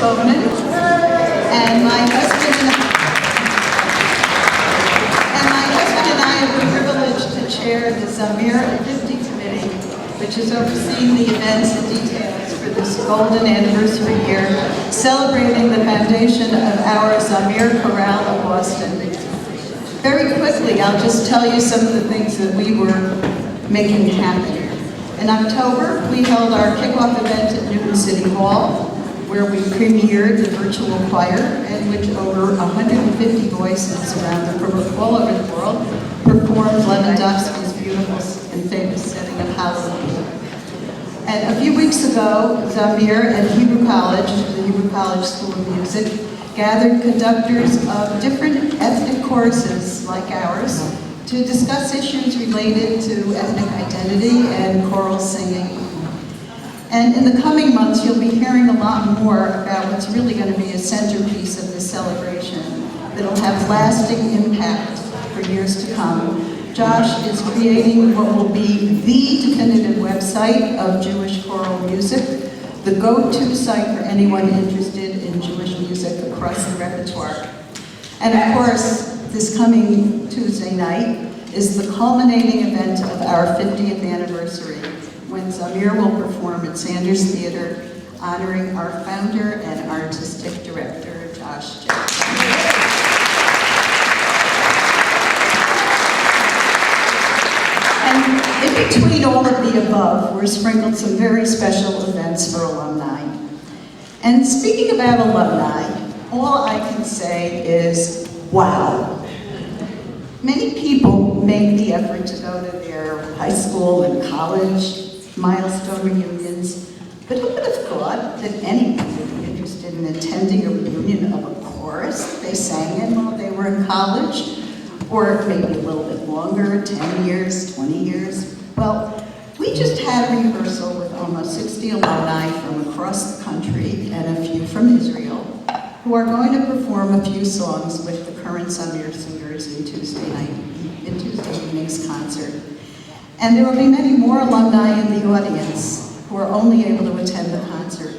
Bowman, and my husband and I have the privilege to chair the Zamir at 50 Committee, which is overseeing the events and details for this golden anniversary year, celebrating the foundation of our Zamir Chorale of Boston. Very quickly, I'll just tell you some of the things that we were making happen. In October, we held our kickoff event at Newton City Hall, where we premiered the virtual choir, in which over 150 voices from all over the world performed Lewandowski's beautiful and famous setting of Hallelujah. And a few weeks ago, Zamir and Hebrew College, the Hebrew College School of Music, gathered conductors of different ethnic choruses like ours to discuss issues related to ethnic identity and choral singing. And in the coming months, you'll be hearing a lot more about what's really going to be a centerpiece of this celebration that'll have lasting impact for years to come. Josh is creating what will be the definitive website of Jewish choral music, the go-to site for anyone interested in Jewish music across the repertoire. And of course, this coming Tuesday night is the culminating event of our 50th anniversary, when Zamir will perform at Sanders Theater, honoring our founder and artistic director, Josh Jacobson. And in between all of the above, we're sprinkled some very special events for alumni. And speaking about alumni, all I can say is, wow. Many people make the effort to go to their high school and college milestone reunions, but who would have thought that anyone would be interested in attending a reunion of a chorus they sang in while they were in college? Or maybe a little bit longer, 10 years, 20 years. Well, we just had a rehearsal with almost 60 alumni from across the country and a few from Israel, who are going to perform a few songs with the current Zamir singers in Tuesday evening's concert. And there will be many more alumni in the audience who are only able to attend the concert.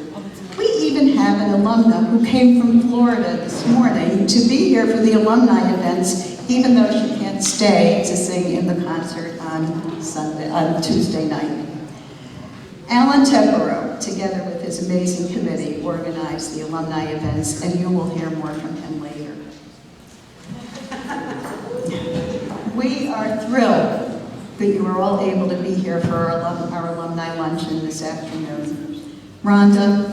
We even have an alumna who came from Florida this morning to be here for the alumni events, even though she can't stay to sing in the concert on Tuesday night. Alan Tepero, together with his amazing committee, organized the alumni events, and you will hear more from him later. We are thrilled that you are all able to be here for our alumni luncheon this afternoon. Ronda,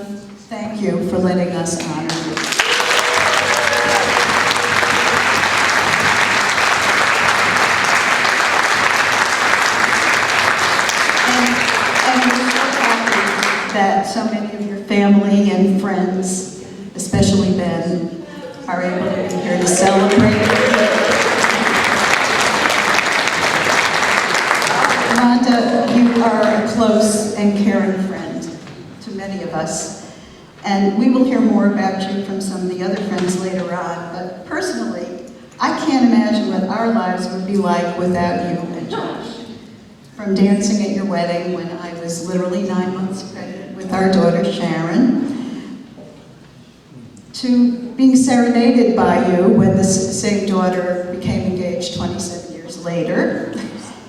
thank you for letting us honor you. And we're so happy that so many of your family and friends, especially Ben, are able to be here to celebrate with you. Ronda, you are a close and caring friend to many of us, and we will hear more about you from some of the other friends later on, but personally, I can't imagine what our lives would be like without you and Josh. From dancing at your wedding when I was literally 9 months pregnant with our daughter Sharon, to being serenaded by you when the same daughter became engaged 27 years later,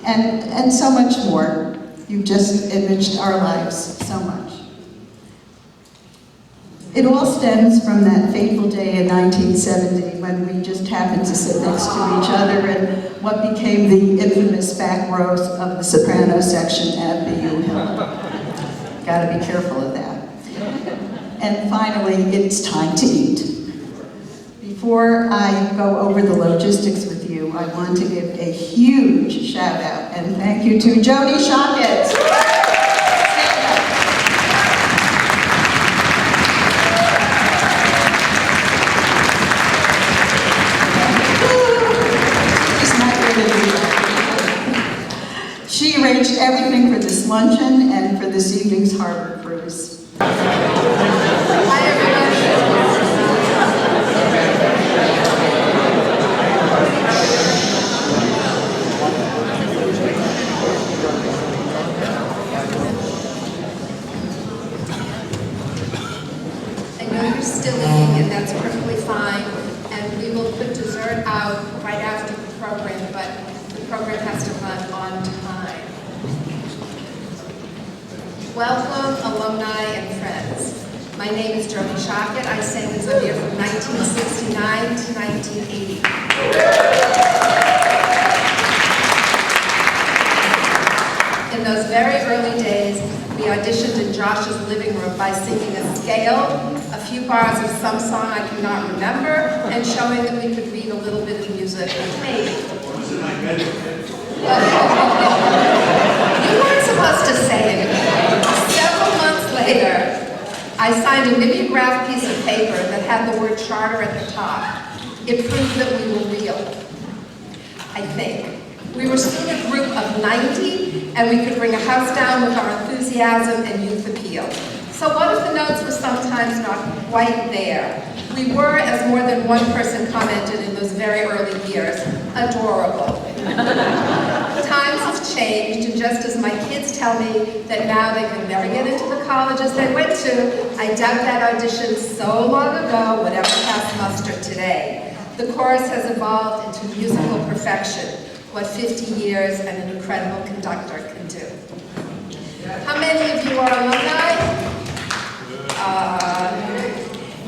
and so much more. You've just enriched our lives so much. It all stems from that fateful day in 1970 when we just happened to sit next to each other in what became the infamous back rows of the soprano section at BU Hill. Gotta be careful of that. And finally, it's time to eat. Before I go over the logistics with you, I want to give a huge shout out and thank you to Jody Shockett. She arranged everything for this luncheon and for this evening's harbor cruise. Hi, everyone. I know you're still eating, and that's perfectly fine. And we will put dessert out right after the program, but the program has to run on time. Welcome, alumni and friends. My name is Joni Shockett. I sang in Zamir from 1969 to 1980. In those very early days, we auditioned in Josh's living room by singing a scale, a few bars of some song I cannot remember, and showing that we could read a little bit of music, maybe. You weren't supposed to say anything. Several months later, I signed a mimeographed piece of paper that had the word charter at the top. It proved that we were real, I think. We were soon a group of 90, and we could bring a house down with our enthusiasm and youth appeal. So what if the notes were sometimes not quite there? We were, as more than one person commented in those very early years, adorable. Times have changed, and just as my kids tell me that now they could never get into the colleges they went to, I doubt that audition so long ago would ever pass muster today. The chorus has evolved into musical perfection, what 50 years and an incredible conductor can do. How many of you are alumni?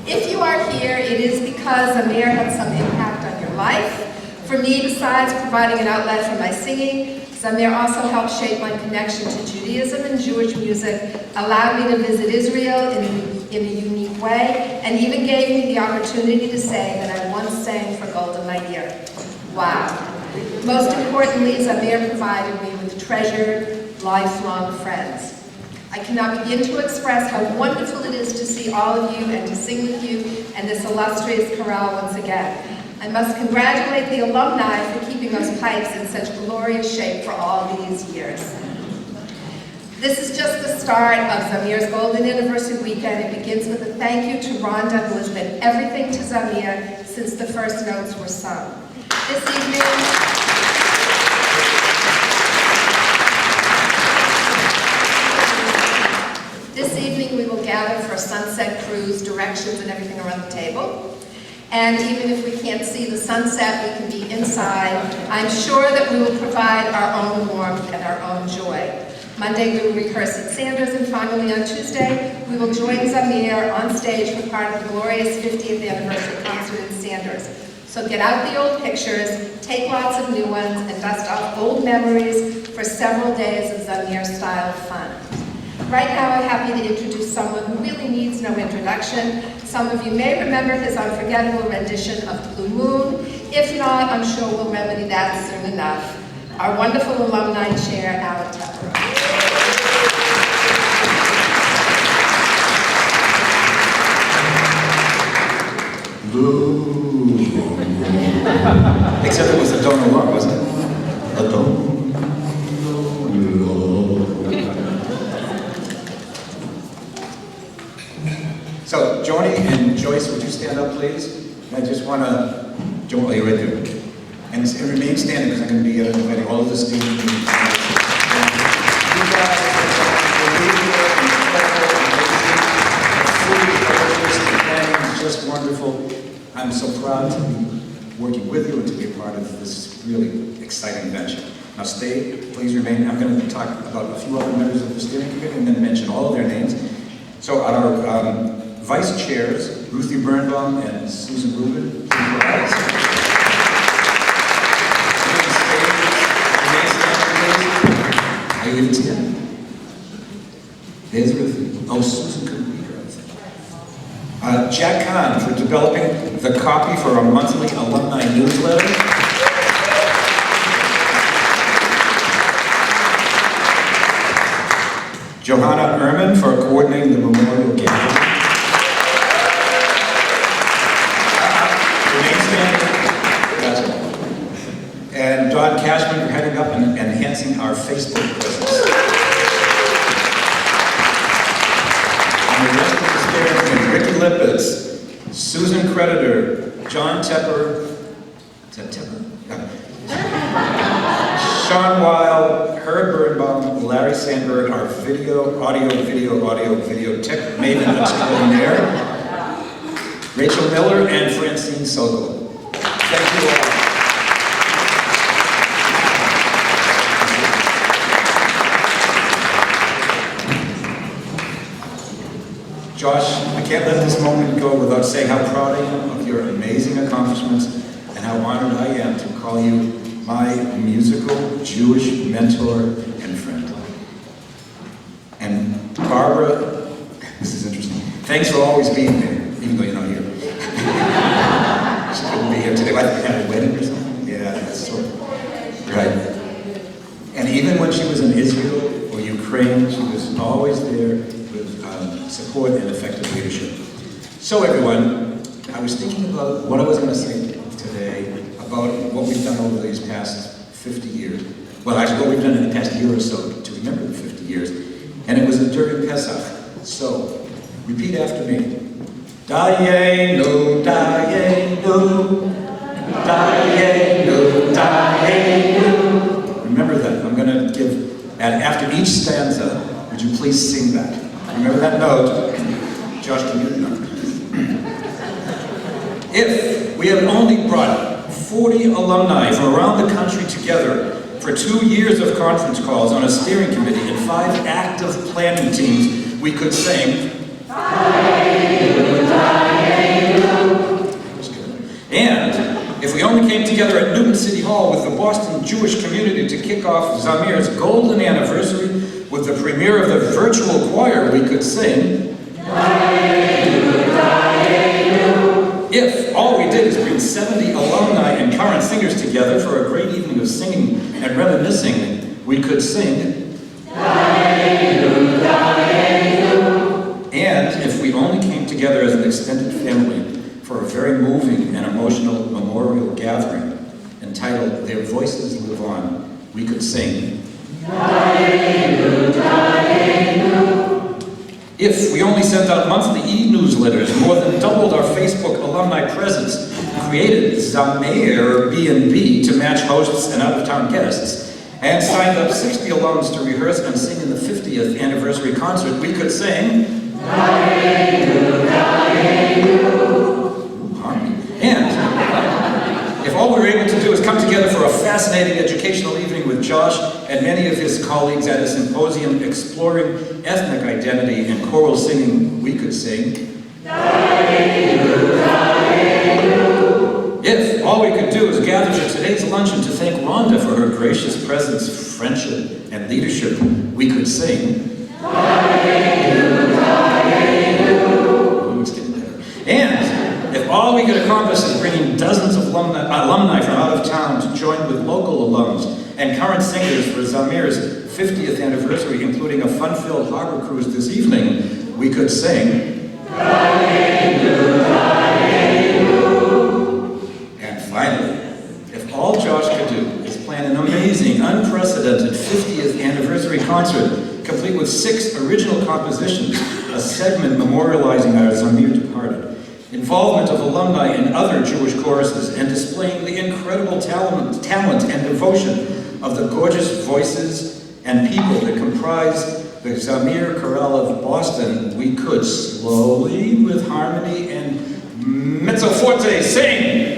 If you are here, it is because Zamir had some impact on your life. For me, besides providing an outlet for my singing, Zamir also helped shape my connection to Judaism and Jewish music, allowed me to visit Israel in a unique way, and even gave me the opportunity to say that I once sang for Golden My Ear. Wow. Most importantly, Zamir provided me with treasured, lifelong friends. I cannot begin to express how wonderful it is to see all of you and to sing with you and this illustrious chorale once again. I must congratulate the alumni for keeping those pipes in such glorious shape for all these years. This is just the start of Zamir's Golden Anniversary Weekend. It begins with a thank you to Ronda, who has been everything to Zamir since the first notes were sung. This evening we will gather for a sunset cruise, directions and everything around the table. And even if we can't see the sunset, we can be inside. I'm sure that we will provide our own warmth and our own joy. Monday we will rehearse at Sanders, and finally on Tuesday we will join Zamir on stage for part of the glorious 50th anniversary concert in Sanders. So get out the old pictures, take lots of new ones, and dust off old memories for several days of Zamir-style fun. Right now I'm happy to introduce someone who really needs no introduction. Some of you may remember his unforgettable rendition of Blue Moon. If not, I'm sure we'll remedy that soon enough. Our wonderful alumni chair, Alan Tepper. Blue. Except it was a don't know what, wasn't it? A don't. So, Joni and Joyce, would you stand up, please? I just want to, Joni, you're right there. And remain standing, because I'm going to be inviting all of the students. You guys are just wonderful. I'm so proud to be working with you and to be a part of this really exciting venture. Now stay, please remain. I'm going to talk about a few other members of the steering committee and then mention all of their names. So our vice chairs, Ruthie Birnbaum and Susan Rubin. Are you even seeing? There's Ruthie. Oh, Susan couldn't be here, I think. Jack Kahn for developing the copy for our monthly alumni newsletter. Johanna Ehrman for coordinating the memorial gathering. And Don Cashman for heading up and enhancing our Facebook presence. And the rest of the steering committee, Ricky Lippitz, Susan Creditor, John Tepper, is that Tepper? Yeah. Sean Weil, Herb Birnbaum, Larry Sandberg, our audio tech maven extraordinaire. Rachel Miller and Francine Sokol. Thank you all. Josh, I can't let this moment go without saying how proud I am of your amazing accomplishments and how honored I am to call you my musical Jewish mentor and friend. And Barbara, this is interesting. Thanks for always being there, even though you're not here. She couldn't be here today. Like, had a wedding or something? Yeah, that's so right. And even when she was in Israel or Ukraine, she was always there with support and effective leadership. So everyone, I was thinking about what I was going to say today about what we've done over these past 50 years. Well, actually, what we've done in the past year or so to remember the 50 years. And it was during Pesach. So, repeat after me. Dayenu, Dayenu, Dayenu, Dayenu. Remember that. I'm going to give, and after each stanza, would you please sing that? Remember that note? Josh, can you do that? If we have only brought 40 alumni from around the country together for 2 years of conference calls on a steering committee and 5 active planning teams, we could sing, and if we only came together at Newton City Hall with the Boston Jewish community to kick off Zamir's golden anniversary with the premiere of the virtual choir, we could sing, if all we did is bring 70 alumni and current singers together for a great evening of singing and reminiscing, we could sing, and if we only came together as an extended family for a very moving and emotional memorial gathering entitled Their Voices Live On, we could sing, if we only sent out monthly e-newsletters, more than doubled our Facebook alumni presence, created Zamir B&B to match hosts and out-of-town guests, and signed up 60 alums to rehearse and sing in the 50th anniversary concert, we could sing, and if all we were able to do is come together for a fascinating educational evening with Josh and many of his colleagues at a symposium exploring ethnic identity and choral singing, we could sing, if all we could do is gather for today's luncheon to thank Ronda for her gracious presence, friendship, and leadership, we could sing, and if all we could accomplish is bringing dozens of alumni from out of town to join with local alums and current singers for Zamir's 50th anniversary, including a fun-filled harbor cruise this evening, we could sing, and finally, if all Josh could do is plan an amazing, unprecedented 50th anniversary concert, complete with 6 original compositions, a segment memorializing our Zamir departed, involvement of alumni in other Jewish choruses, and displaying the incredible talent and devotion of the gorgeous voices and people that comprise the Zamir Chorale of Boston, we could slowly, with harmony and mezzo forte, sing,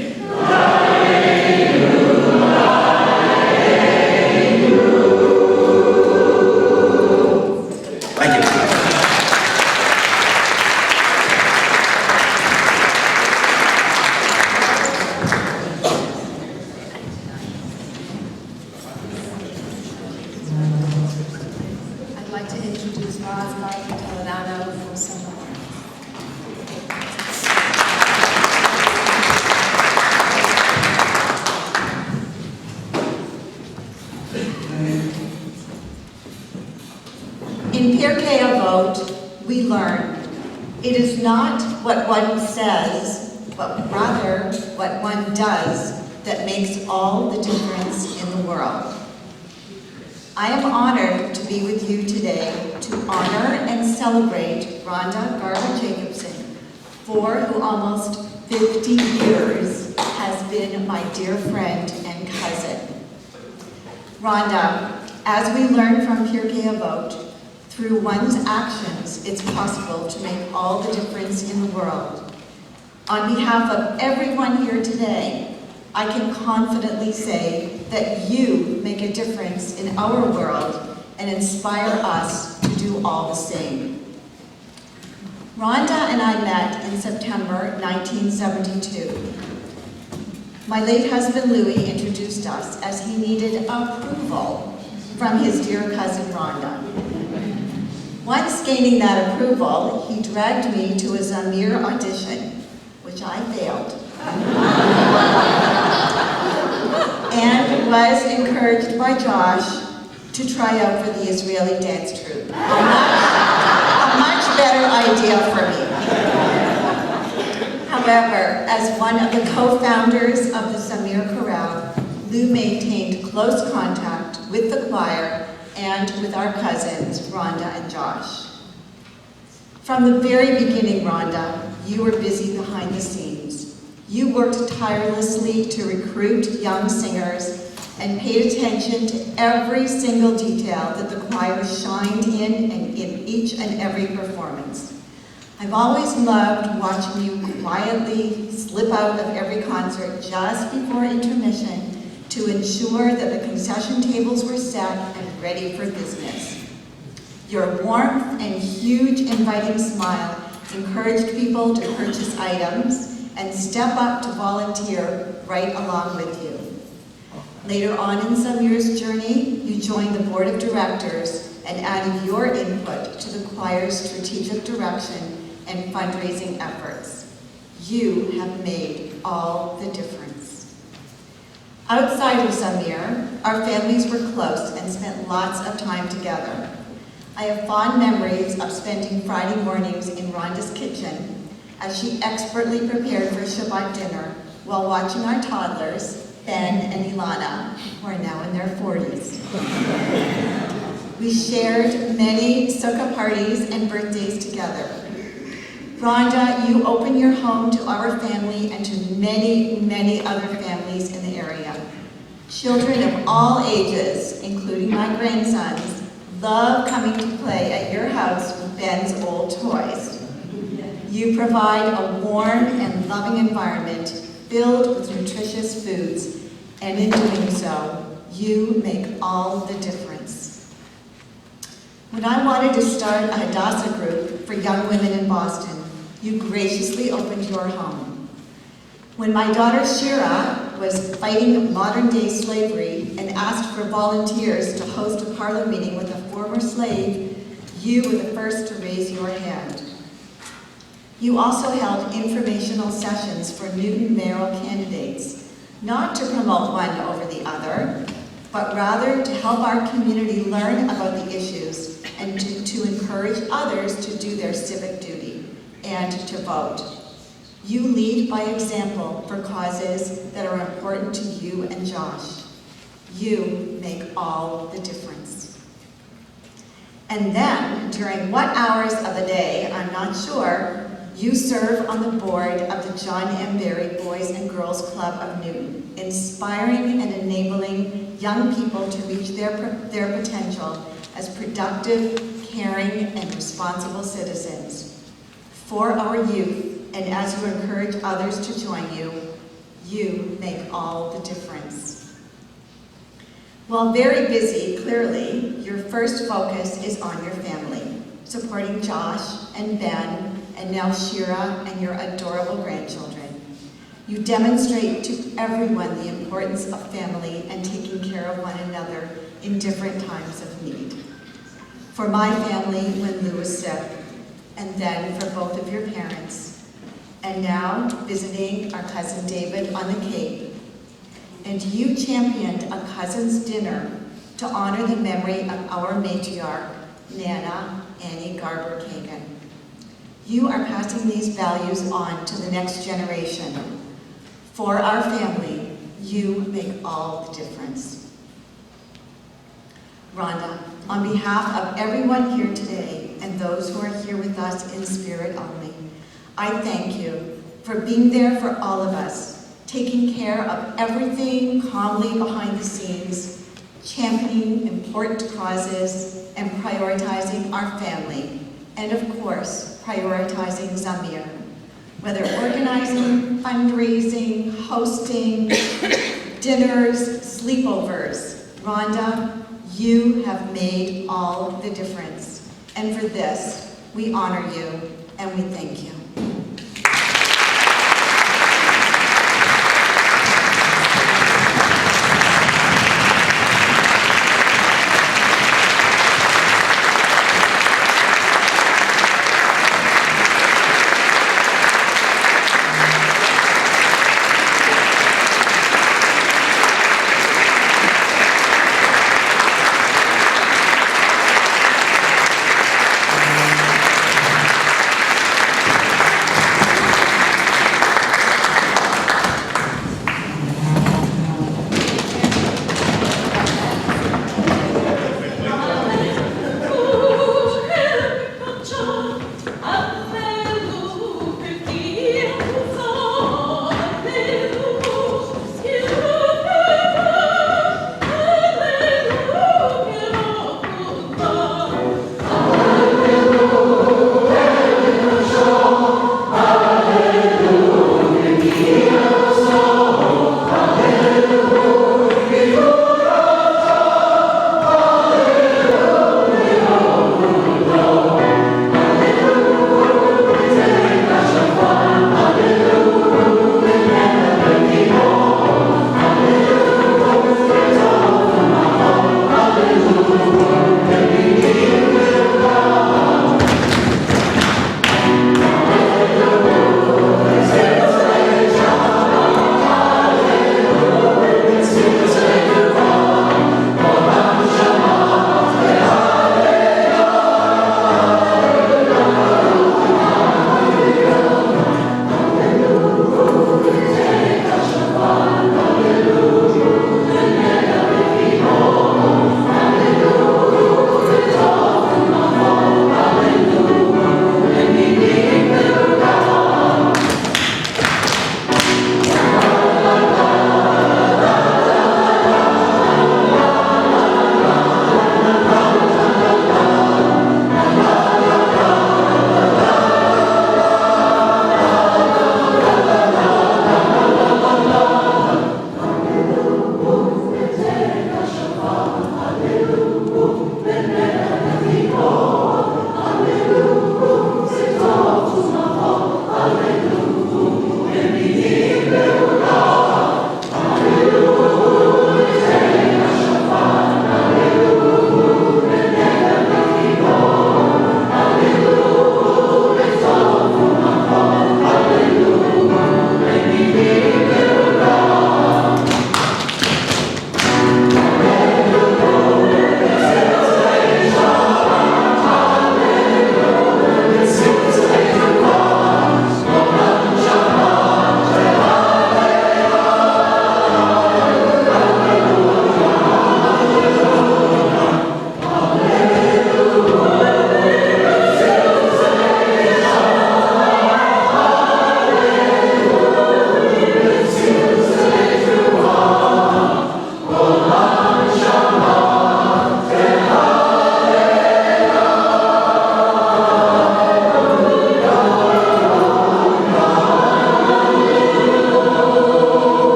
what one says, but rather what one does that makes all the difference in the world. I am honored to be with you today to honor and celebrate Ronda Garber Jacobson, who almost 50 years has been my dear friend and cousin. Ronda, as we learn from Pirkei Avot, through one's actions, it's possible to make all the difference in the world. On behalf of everyone here today, I can confidently say that you make a difference in our world and inspire us to do all the same. Ronda and I met in September 1972. My late husband Louis introduced us as he needed approval from his dear cousin Ronda. Once gaining that approval, he dragged me to a Zamir audition, which I failed, and was encouraged by Josh to try out for the Israeli dance troupe. A much better idea for me. However, as one of the co-founders of the Zamir Chorale, Lou maintained close contact with the choir and with our cousins, Ronda and Josh. From the very beginning, Ronda, you were busy behind the scenes. You worked tirelessly to recruit young singers and paid attention to every single detail that the choir shined in each and every performance. I've always loved watching you quietly slip out of every concert just before intermission to ensure that the concession tables were set and ready for business. Your warmth and huge inviting smile encouraged people to purchase items and step up to volunteer right along with you. Later on in Zamir's journey, you joined the board of directors and added your input to the choir's strategic direction and fundraising efforts. You have made all the difference. Outside of Zamir, our families were close and spent lots of time together. I have fond memories of spending Friday mornings in Ronda's kitchen as she expertly prepared for Shabbat dinner while watching our toddlers, Ben and Ilana, who are now in their 40s. We shared many sukkah parties and birthdays together. Rhonda, you open your home to our family and to many, many other families in the area. Children of all ages, including my grandsons, love coming to play at your house with Ben's old toys. You provide a warm and loving environment filled with nutritious foods, and in doing so, you make all the difference. When I wanted to start a Hadassah group for young women in Boston, you graciously opened your home. When my daughter Shira was fighting modern-day slavery and asked for volunteers to host a parlor meeting with a former slave, you were the first to raise your hand. You also held informational sessions for Newton mayoral candidates, not to promote one over the other, but rather to help our community learn about the issues and to encourage others to do their civic duty and to vote. You lead by example for causes that are important to you and Josh. You make all the difference. And then, during what hours of the day, I'm not sure, you serve on the board of the John M. Barry Boys and Girls Club of Newton, inspiring and enabling young people to reach their potential as productive, caring, and responsible citizens. For our youth, and as you encourage others to join you, you make all the difference. While very busy, clearly, your first focus is on your family, supporting Josh and Ben, and now Shira and your adorable grandchildren. You demonstrate to everyone the importance of family and taking care of one another in different times of need. For my family, when Lou was sick, and then for both of your parents, and now visiting our cousin David on the Cape. And you championed a cousin's dinner to honor the memory of our matriarch, Nana Annie Garber Kagan. You are passing these values on to the next generation. For our family, you make all the difference. Rhonda, on behalf of everyone here today and those who are here with us in spirit only, I thank you for being there for all of us, taking care of everything calmly behind the scenes, championing important causes, and prioritizing our family, and of course, prioritizing Zamir. Whether organizing, fundraising, hosting, dinners, sleepovers, Rhonda, you have made all the difference. And for this, we honor you and we thank you.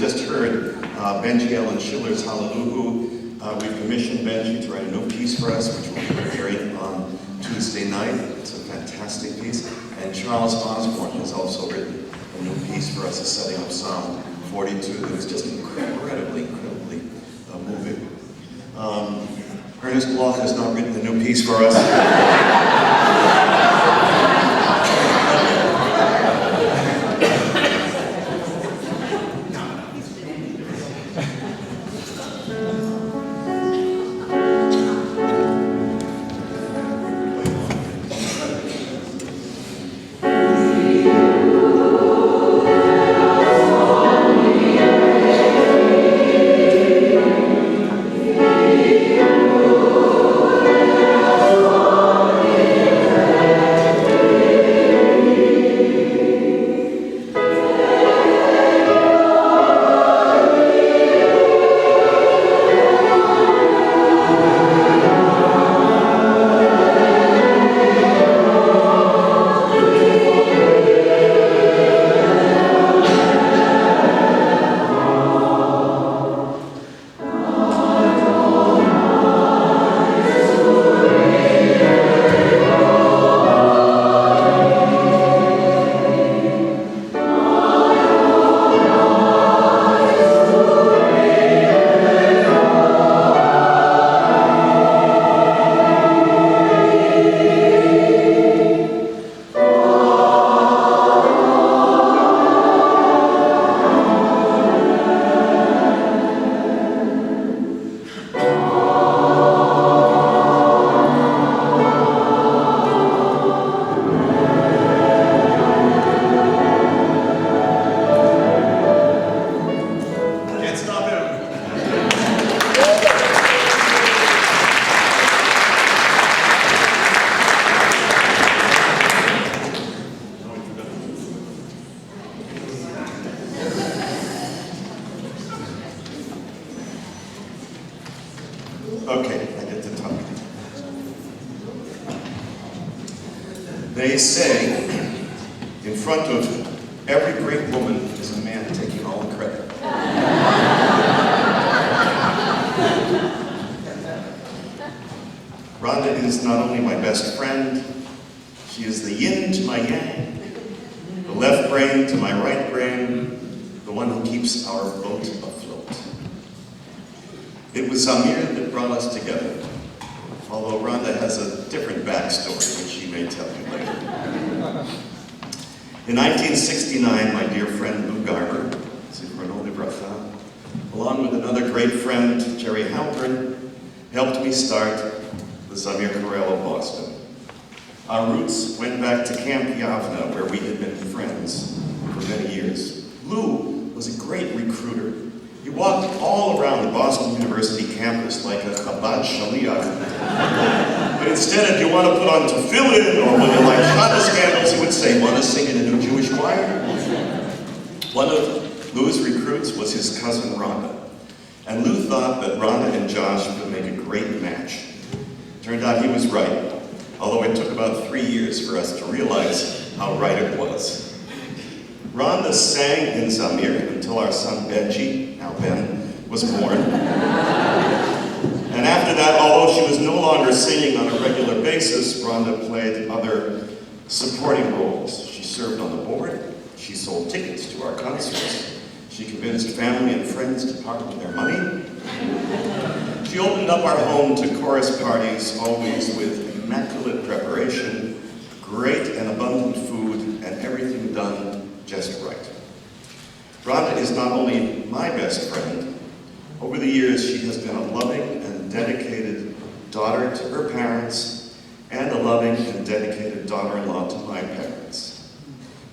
just heard Benji Ellen Schiller's Hallelujah. We've commissioned Benji to write a new piece for us, which will be premiering on Tuesday night. It's a fantastic piece. And Charles Osborne has also written a new piece for us, setting up Psalm 42. It was just incredibly moving. Ernest Bloch has not written a new piece for us. Okay, I get to talk. They say, in front of every great woman is a man taking all the credit. Ronda is not only my best friend, she is the yin to my yang, the left brain to my right brain, the one who keeps our boat afloat. It was Zamir that brought us together, although Ronda has a different backstory, which she may tell you later. In 1969, my dear friend Lou Garber, along with another great friend, Jerry Halpern, helped me start the Zamir Chorale of Boston. Our roots went back to Camp Yavna, where we had been friends for many years. Lou was a great recruiter. He walked all around the Boston University campus like a Chabad Shaliach. But instead, if you want to put on tefillin or when you like Shabbos candles, he would say, "Want to sing in a new Jewish choir?" One of Lou's recruits was his cousin Ronda. And Lou thought that Ronda and Josh would make a great match. Turned out he was right, although it took about 3 years for us to realize how right it was. Ronda sang in Zamir until our son Benji, now Ben, was born. And after that, although she was no longer singing on a regular basis, Ronda played other supporting roles. She served on the board, she sold tickets to our concerts, she convinced family and friends to part with their money. She opened up our home to chorus parties, always with immaculate preparation, great and abundant food, and everything done just right. Ronda is not only my best friend. Over the years, she has been a loving and dedicated daughter to her parents, and a loving and dedicated daughter-in-law to my parents.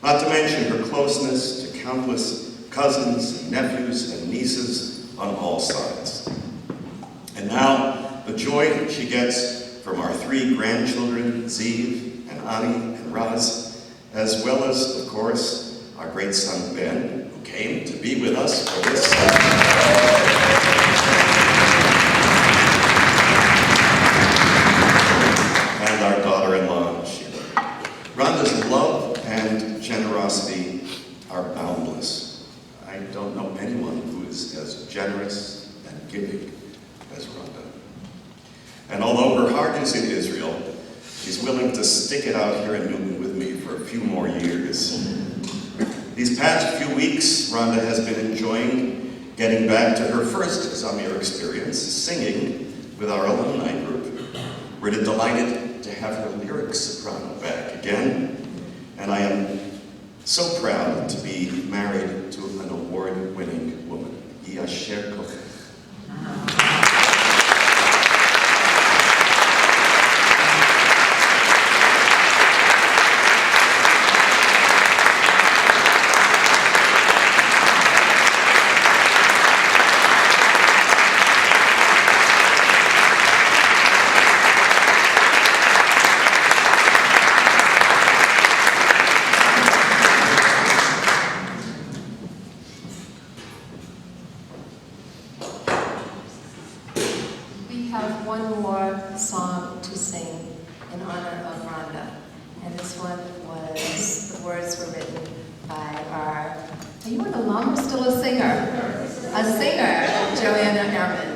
Not to mention her closeness to countless cousins, nephews, and nieces on all sides. And now, the joy she gets from our 3 grandchildren, Ziv and Ani and Raz, as well as, of course, our great son Ben, who came to be with us for this and our daughter-in-law, Sheila. Ronda's love and generosity are boundless. I don't know anyone generous and giving as Ronda. And although her heart is in Israel, she's willing to stick it out here in Newton with me for a few more years. These past few weeks, Ronda has been enjoying getting back to her first Zamir experience, singing with our alumni group. We're delighted to have her lyric soprano back again, and I am so proud to be married to an award-winning woman, Yasher Koch. One more song to sing in honor of Ronda. And this one was, the words were written by our, are you an alum or still a singer? A singer, Joanna Ehrman.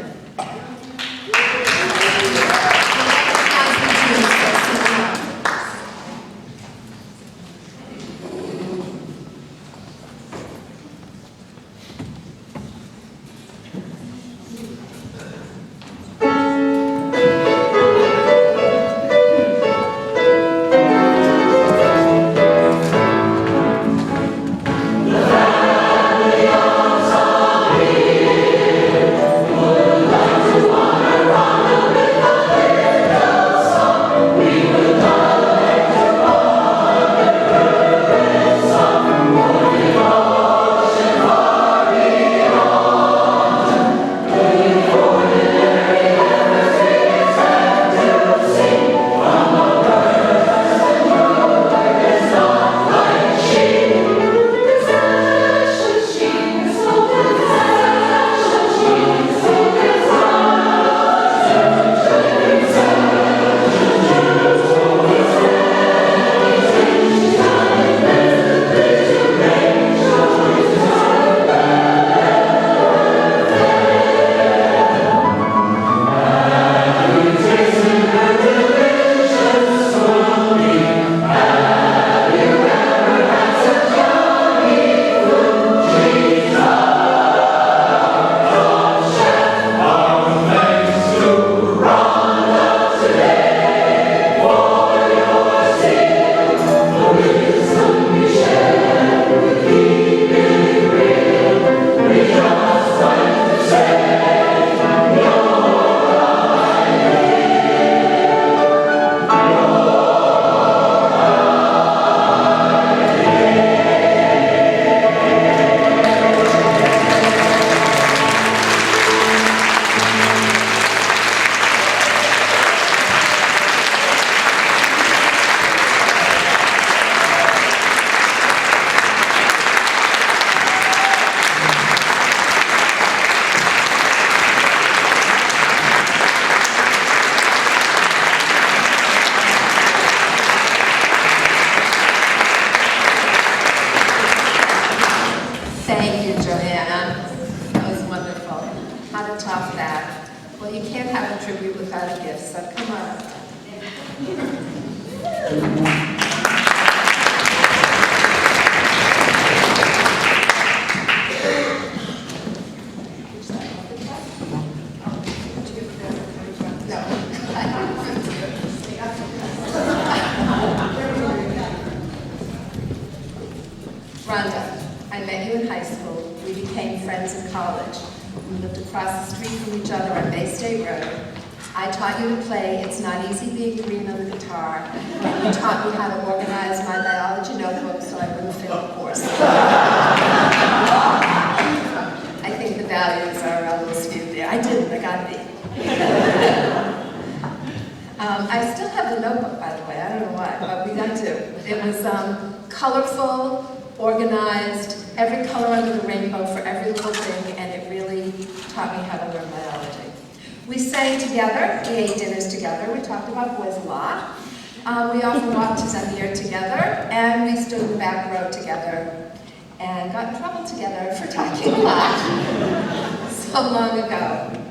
Ronda, I met you in high school. We became friends in college. We lived across the street from each other on Bay State Road. I taught you to play It's Not Easy Being Green on the guitar, and you taught me how to organize my biology notebook so I wouldn't fail the course. I think the values are a little skewed there. I didn't, I got B. I still have the notebook, by the way. I don't know why, but we got to. It was colorful, organized, every color under the rainbow for every little thing, and it really taught me how to learn biology. We sang together, we ate dinners together, we talked about boys a lot. We often walked to Zamir together, and we stood in the back row together and got in trouble together for talking a lot. So long ago.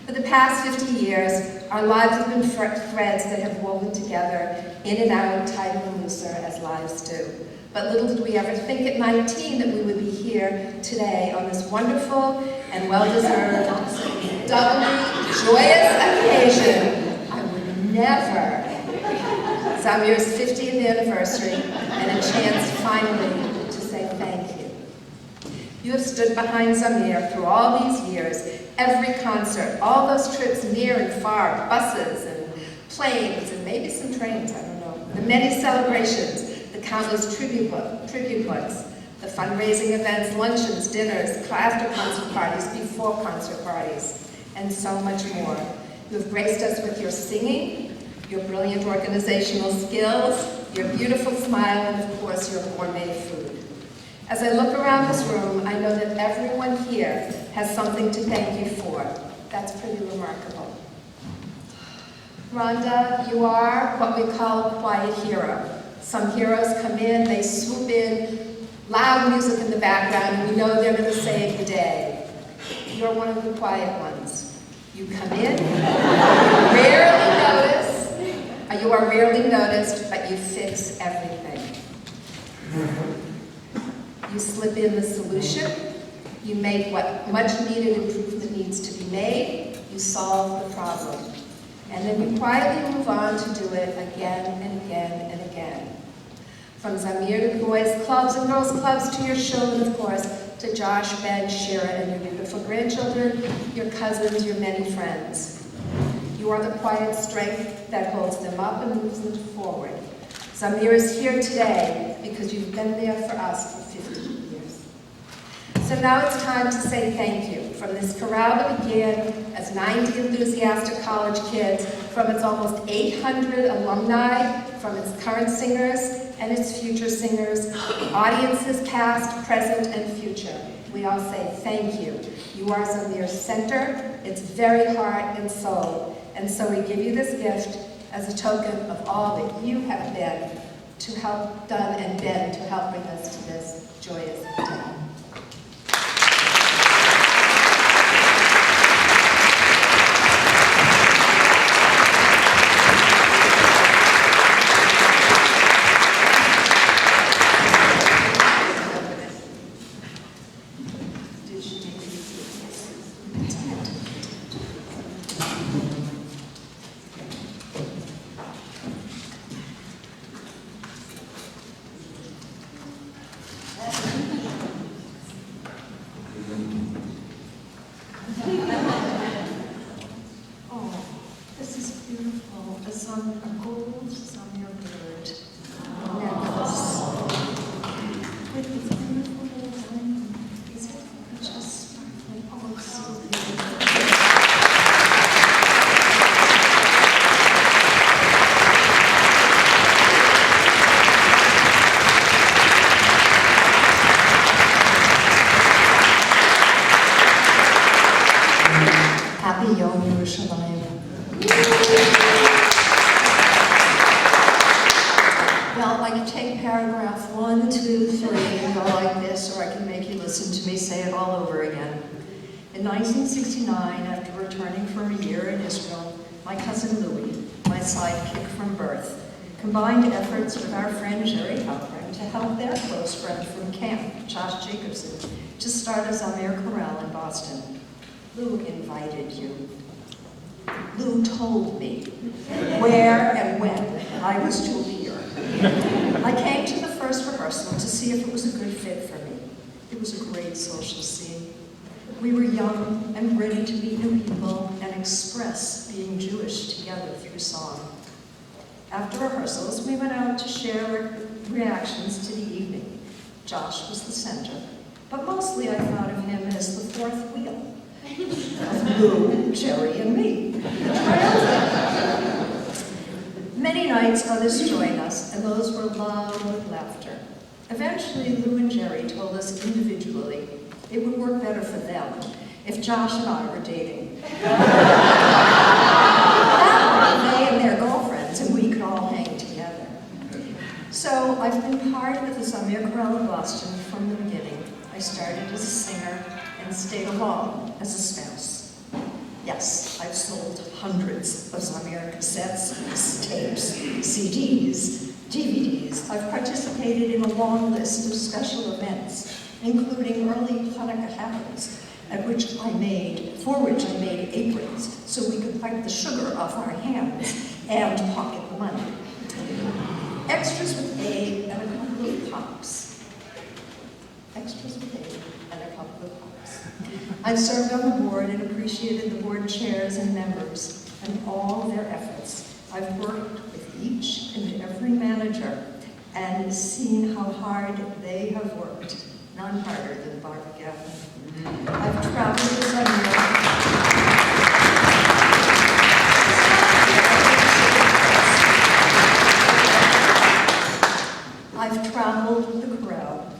For the past 50 years, our lives have been threads that have woven together, in and out, tighter and looser, as lives do. But little did we ever think at 19 that we would be here today on this wonderful and well-deserved, doubly joyous occasion. I would never. Zamir's 50th anniversary and a chance finally to say thank you. You have stood behind Zamir through all these years, every concert, all those trips near and far, buses and planes and maybe some trains, I don't know. The many celebrations, the countless tribute books, the fundraising events, luncheons, dinners, after concert parties, before concert parties, and so much more. You have graced us with your singing, your brilliant organizational skills, your beautiful smile, and of course your gourmet food. As I look around this room, I know that everyone here has something to thank you for. That's pretty remarkable. Ronda, you are what we call a quiet hero. Some heroes come in, they swoop in, loud music in the background, and we know they're going to save the day. You're one of the quiet ones. You come in, you are rarely noticed, but you fix everything. You slip in the solution, you make what much needed improvement needs to be made, you solve the problem. And then you quietly move on to do it again and again and again. From Zamir to boys' clubs and girls' clubs to your children, of course, to Josh, Ben, Shira, and your beautiful grandchildren, your cousins, your many friends. You are the quiet strength that holds them up and moves them forward. Zamir is here today because you've been there for us for 50 years. So now it's time to say thank you. From this chorale that began as 90 enthusiastic college kids, from its almost 800 alumni, from its current singers and its future singers, audiences past, present, and future. We all say thank you. You are Zamir's center, its very heart and soul. And so we give you this gift as a token of all that you have been to help done and been to help bring us to this joyous day. Well, I can take paragraph 1, 2, 3 and go like this, or I can make you listen to me say it all over again. In 1969, after returning from a year in Israel, my cousin Louis, my sidekick from birth, combined efforts with our friend Jerry Halpern to help their close friend from camp, Josh Jacobson, to start a Zamir chorale in Boston. Lou invited you. Lou told me where and when I was to appear. I came to the first rehearsal to see if it was a good fit for me. It was a great social scene. We were young and ready to meet new people and express being Jewish together through song. After rehearsals, we went out to share reactions to the evening. Josh was the center, but mostly I thought of him as the fourth wheel of Lou, Jerry, and me. Many nights others joined us, and those were loud with laughter. Eventually, Lou and Jerry told us individually it would work better for them if Josh and I were dating. That way, they and their girlfriends and we could all hang together. So I've been part of the Zamir Chorale of Boston from the beginning. I started as a singer and stayed along as a spouse. Yes, I've sold hundreds of Zamir cassettes, tapes, CDs, DVDs. I've participated in a long list of special events, including early Hanukkah happens, for which I made aprons so we could wipe the sugar off our hands and pocket the money. Extras with aid and a couple of pops. Extras with aid and a couple of pops. I've served on the board and appreciated the board chairs and members and all their efforts. I've worked with each and every manager and seen how hard they have worked, none harder than Barbara Gaffney. I've traveled with I've traveled with the chorale.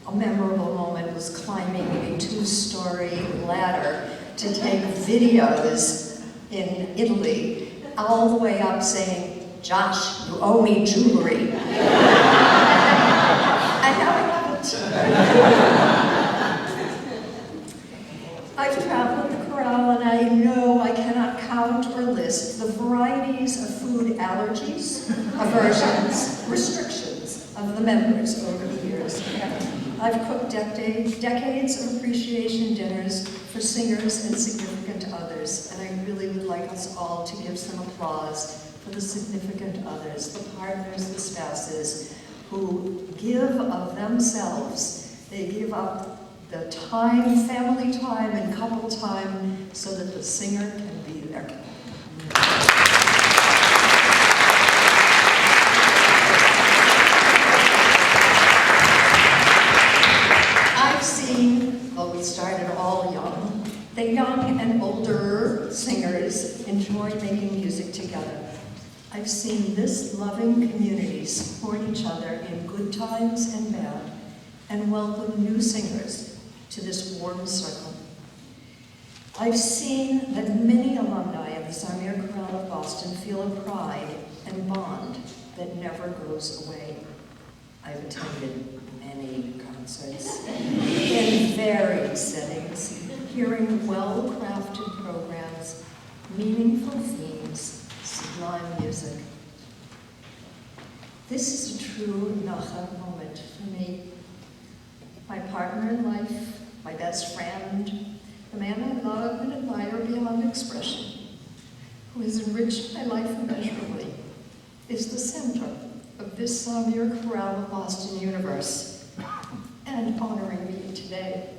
A memorable moment was climbing a 2-story ladder to take videos in Italy, all the way up saying, "Josh, you owe me jewelry." And now I have it. I've traveled with the chorale, and I know I cannot count or list the varieties of food allergies, aversions, restrictions of the members over the years. I've cooked decades of appreciation dinners for singers and significant others, and I really would like us all to give some applause for the significant others, the partners, the spouses, who give of themselves. They give up the time, family time and couple time, so that the singer can be there. Well, we started all young. The young and older singers enjoy making music together. I've seen this loving community support each other in good times and bad, and welcome new singers to this warm circle. I've seen that many alumni of the Zamir Chorale of Boston feel a pride and bond that never goes away. I've attended many concerts in varied settings, hearing well-crafted programs, meaningful themes, sublime music. This is a true Nacha moment for me. My partner in life, my best friend, the man I love and admire beyond expression, who has enriched my life immeasurably, is the center of this Zamir Chorale of Boston universe, and honoring me today.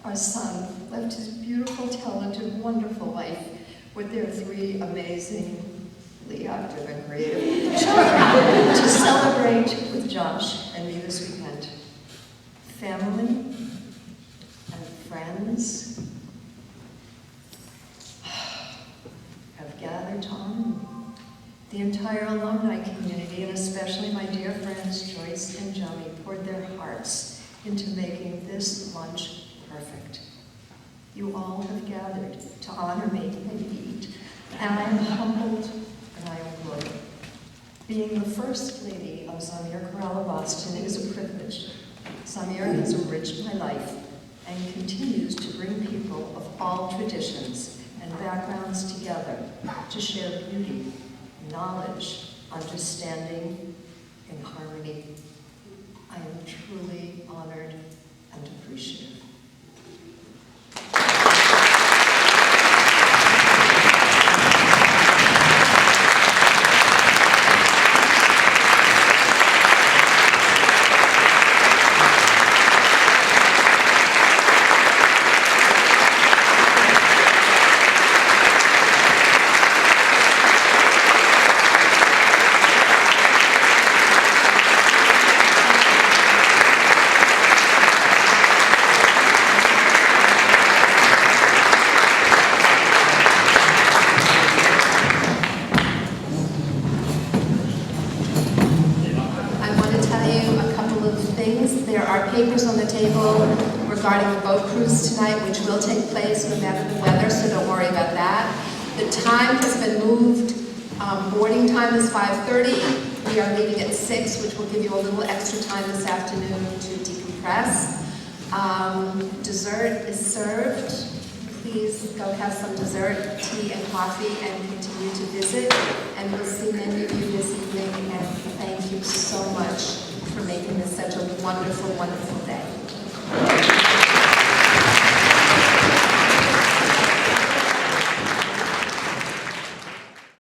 Our son left his beautiful, talented, wonderful life with their 3 amazingly active and creative children to celebrate with Josh and me this weekend. Family and friends have gathered on. The entire alumni community, and especially my dear friends Joyce and Johnny, poured their hearts into making this lunch perfect. You all have gathered to honor me and eat, and I am humbled and I am loyal. Being the First Lady of Zamir Chorale of Boston is a privilege. Zamir has enriched my life and continues to bring people of all traditions and backgrounds together to share beauty, knowledge, understanding, and harmony. I am truly honored and appreciative. Papers on the table regarding the boat cruise tonight, which will take place no matter the weather, so don't worry about that. The time has been moved. Boarding time is 5:30. We are leaving at 6, which will give you a little extra time this afternoon to decompress. Dessert dessert is served. Please go have some dessert, tea, and coffee, and continue to visit. And we'll see many of you this evening, and thank you so much for making this such a wonderful, wonderful day.